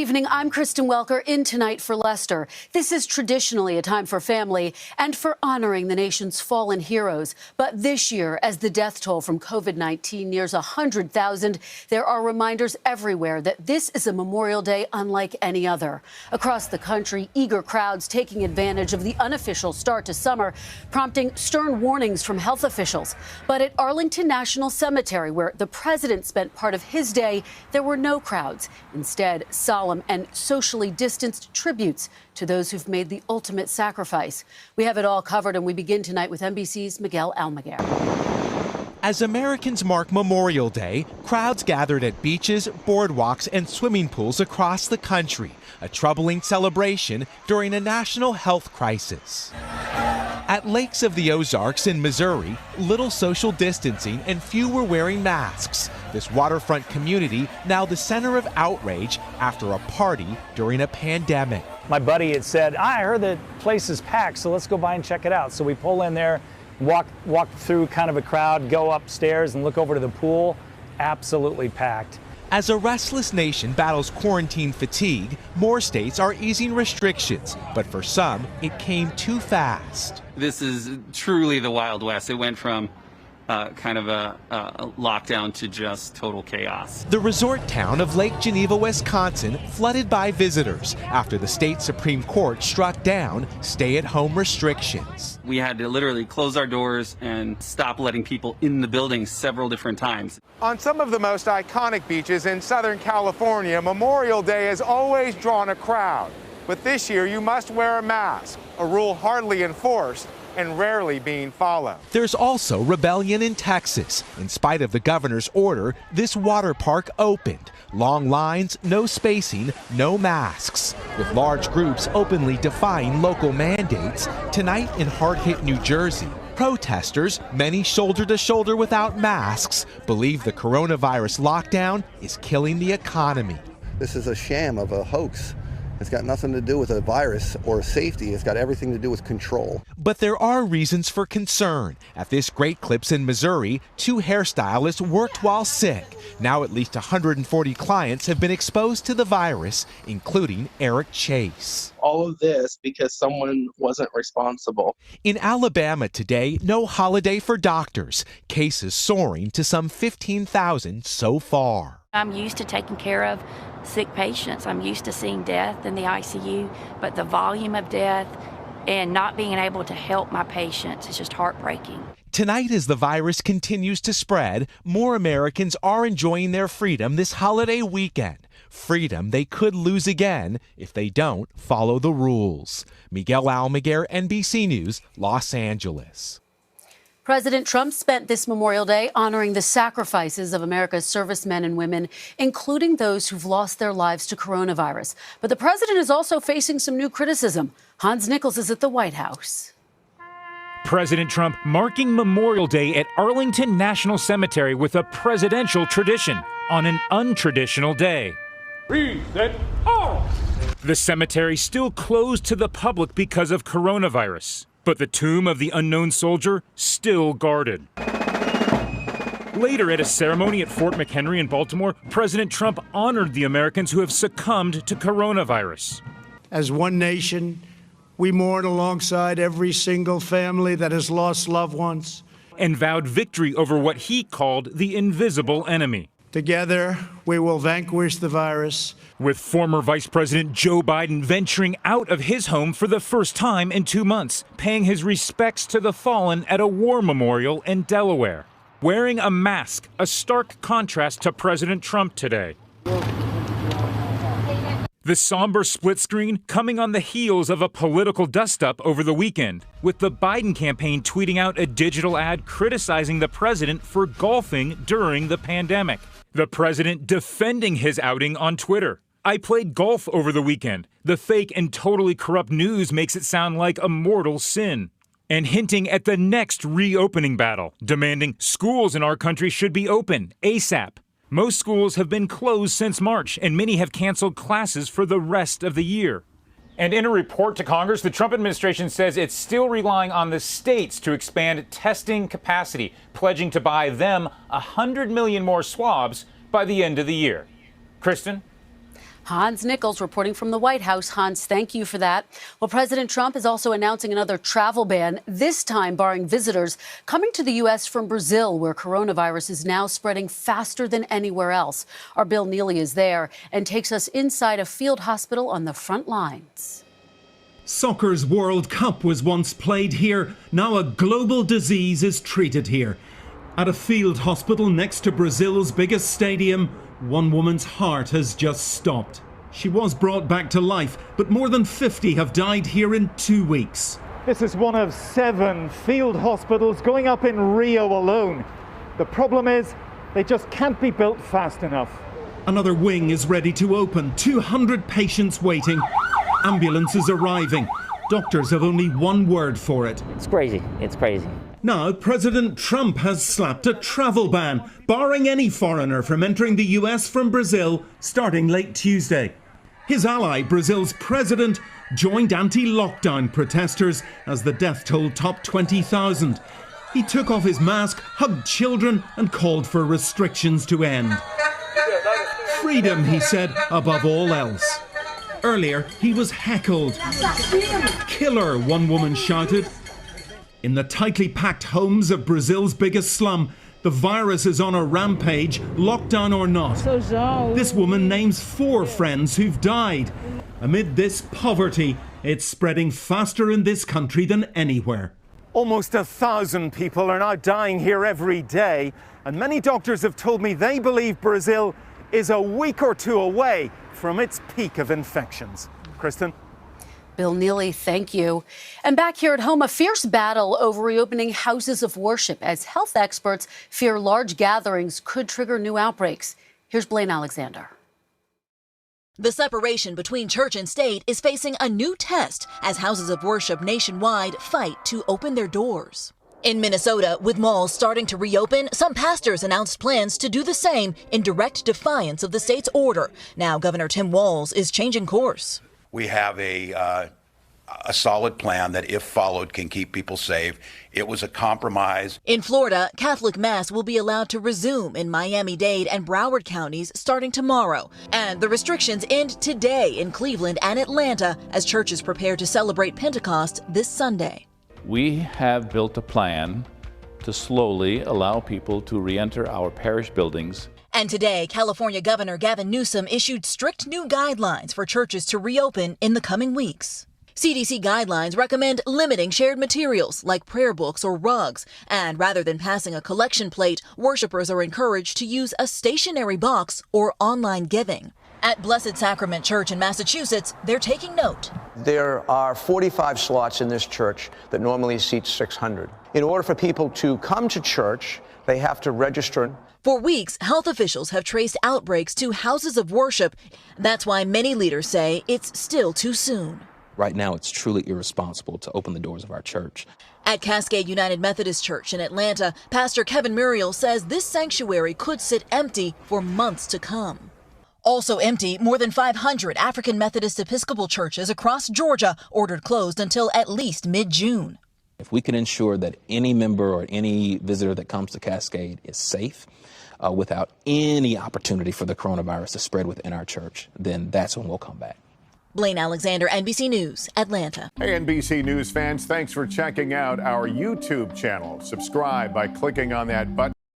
evening. I'm Kristen Welker in Tonight for Leicester. This is traditionally a time for family and for honoring the nation's fallen heroes. But this year, as the death toll from COVID-19 nears 100,000, there are reminders everywhere that this is a Memorial Day unlike any other. Across the country, eager crowds taking advantage of the unofficial start to summer, prompting stern warnings from health officials. But at Arlington National Cemetery, where the president spent part of his day, there were no crowds. Instead, solemn and socially distanced tributes to those who've made the ultimate sacrifice. We have it all covered, and we begin tonight with NBC's Miguel Almaguer. As Americans mark Memorial Day, crowds gathered at beaches, boardwalks, and swimming pools across the country, a troubling celebration during a national health crisis. At lakes of the Ozarks in Missouri, little social distancing and few were wearing masks. This waterfront community now the center of outrage after a party during a pandemic. My buddy had said, I heard the place is packed, so let's go by and check it out. So we pull in there, walk through kind of a crowd, go upstairs and look over to the pool. Absolutely packed. As a restless nation battles quarantine fatigue, more states are easing restrictions, but for some, it came too fast. This is truly the Wild West. It went from kind of a lockdown to just total chaos. The resort town of Lake Geneva, Wisconsin, flooded by visitors after the state Supreme Court struck down stay-at-home restrictions. We had to literally close our doors and stop letting people in the building several different times. On some of the most iconic beaches in Southern California, Memorial Day has always drawn a crowd. But this year, you must wear a mask, a rule hardly enforced and rarely being followed. There's also rebellion in Texas. In spite of the governor's order, this water park opened. Long lines, no spacing, no masks. With large groups openly defying local mandates, tonight in hard-hit New Jersey, protesters, many shoulder to shoulder without masks, believe the coronavirus lockdown is killing the economy. This is a sham of a hoax. It's got nothing to do with a virus or safety. It's got everything to do with control. But there are reasons for concern. At this Great Clips in Missouri, 2 hairstylists worked while sick. Now at least 140 clients have been exposed to the virus, including Eric Chase. All of this because someone wasn't responsible. In Alabama today, no holiday for doctors. Cases soaring to some 15,000 so far. I'm used to taking care of sick patients. I'm used to seeing death in the ICU, but the volume of death and not being able to help my patients is just heartbreaking. Tonight, as the virus continues to spread, more Americans are enjoying their freedom this holiday weekend. Freedom they could lose again if they don't follow the rules. Miguel Almaguer, NBC News, Los Angeles. President Trump spent this Memorial Day honoring the sacrifices of America's servicemen and women, including those who've lost their lives to coronavirus. But the president is also facing some new criticism. Hans Nichols is at the White House. President Trump marking Memorial Day at Arlington National Cemetery with a presidential tradition on an untraditional day. The cemetery still closed to the public because of coronavirus, but the tomb of the unknown soldier still guarded. Later, at a ceremony at Fort McHenry in Baltimore, President Trump honored the Americans who have succumbed to coronavirus. As one nation, we mourn alongside every single family that has lost loved ones. And vowed victory over what he called the invisible enemy. Together, we will vanquish the virus. With former Vice President Joe Biden venturing out of his home for the first time in 2 months, paying his respects to the fallen at a war memorial in Delaware. Wearing a mask, a stark contrast to President Trump today. The somber split screen coming on the heels of a political dust-up over the weekend, with the Biden campaign tweeting out a digital ad criticizing the president for golfing during the pandemic. The president defending his outing on Twitter. I played golf over the weekend. The fake and totally corrupt news makes it sound like a mortal sin. And hinting at the next reopening battle, demanding schools in our country should be open ASAP. Most schools have been closed since March, and many have canceled classes for the rest of the year. And in a report to Congress, the Trump administration says it's still relying on the states to expand testing capacity, pledging to buy them 100 million more swabs by the end of the year. Kristen? Hans Nichols reporting from the White House. Hans, thank you for that. Well, President Trump is also announcing another travel ban, this time barring visitors coming to the U.S. from Brazil, where coronavirus is now spreading faster than anywhere else. Our Bill Neely is there and takes us inside a field hospital on the front lines. Soccer's World Cup was once played here. Now a global disease is treated here. At a field hospital next to Brazil's biggest stadium, one woman's heart has just stopped. She was brought back to life, but more than 50 have died here in 2 weeks. This is one of 7 field hospitals going up in Rio alone. The problem is they just can't be built fast enough. Another wing is ready to open, 200 patients waiting, ambulances arriving. Doctors have only one word for it. It's crazy. It's crazy. Now, President Trump has slapped a travel ban, barring any foreigner from entering the US from Brazil, starting late Tuesday. His ally, Brazil's president, joined anti-lockdown protesters as the death toll topped 20,000. He took off his mask, hugged children, and called for restrictions to end. Freedom, he said, above all else. Earlier, he was heckled. Killer, one woman shouted. In the tightly packed homes of Brazil's biggest slum, the virus is on a rampage, lockdown or not. This woman names 4 friends who've died. Amid this poverty, it's spreading faster in this country than anywhere. Almost 1,000 people are now dying here every day, and many doctors have told me they believe Brazil is a week or 2 away from its peak of infections. Kristen? Bill Neely, thank you. And back here at home, a fierce battle over reopening houses of worship as health experts fear large gatherings could trigger new outbreaks. Here's Blaine Alexander. The separation between church and state is facing a new test as houses of worship nationwide fight to open their doors. In Minnesota, with malls starting to reopen, some pastors announced plans to do the same in direct defiance of the state's order. Now, Governor Tim Walz is changing course. We have a solid plan that, if followed, can keep people safe. It was a compromise. In Florida, Catholic Mass will be allowed to resume in Miami-Dade and Broward counties starting tomorrow. And the restrictions end today in Cleveland and Atlanta as churches prepare to celebrate Pentecost this Sunday. We have built a plan to slowly allow people to re-enter our parish buildings. And today, California Governor Gavin Newsom issued strict new guidelines for churches to reopen in the coming weeks. CDC guidelines recommend limiting shared materials like prayer books or rugs. And rather than passing a collection plate, worshipers are encouraged to use a stationary box or online giving. At Blessed Sacrament Church in Massachusetts, they're taking note. There are 45 slots in this church that normally seats 600. In order for people to come to church, they have to register. For weeks, health officials have traced outbreaks to houses of worship. That's why many leaders say it's still too soon. Right now, it's truly irresponsible to open the doors of our church. At Cascade United Methodist Church in Atlanta, Pastor Kevin Muriel says this sanctuary could sit empty for months to come. Also empty, more than 500 African Methodist Episcopal churches across Georgia ordered closed until at least mid-June. If we can ensure that any member or any visitor that comes to Cascade is safe, without any opportunity for the coronavirus to spread within our church, then that's when we'll come back. Blaine Alexander, NBC News, Atlanta. Hey, NBC News fans, thanks for checking out our YouTube channel. Subscribe by clicking on that button.